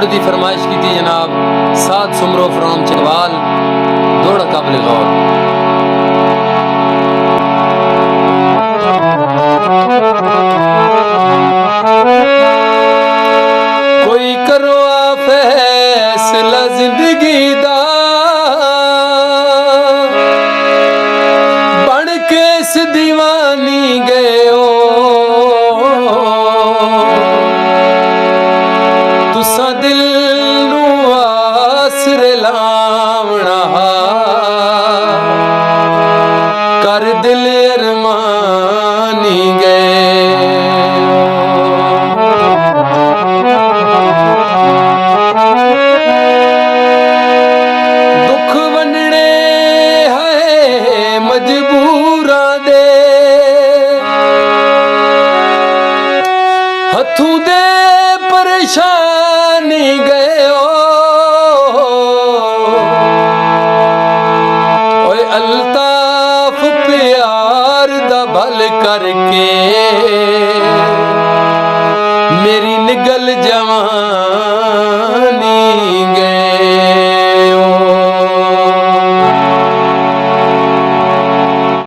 दौड़ की फरमाइश की थी जनाब सात सुमरो फ्रॉम चकवाल दौड़ काबिल गौर। कोई करो फैसला जिंदगी दा बन के इस दीवानी गयो तुसा दिल नू आसरे लावना कर दिल अरमानी गए। दुख वंडने है मजबूरा दे हथू दे परेशानी गयो ओए अल्ताफ प्यार दा भल करके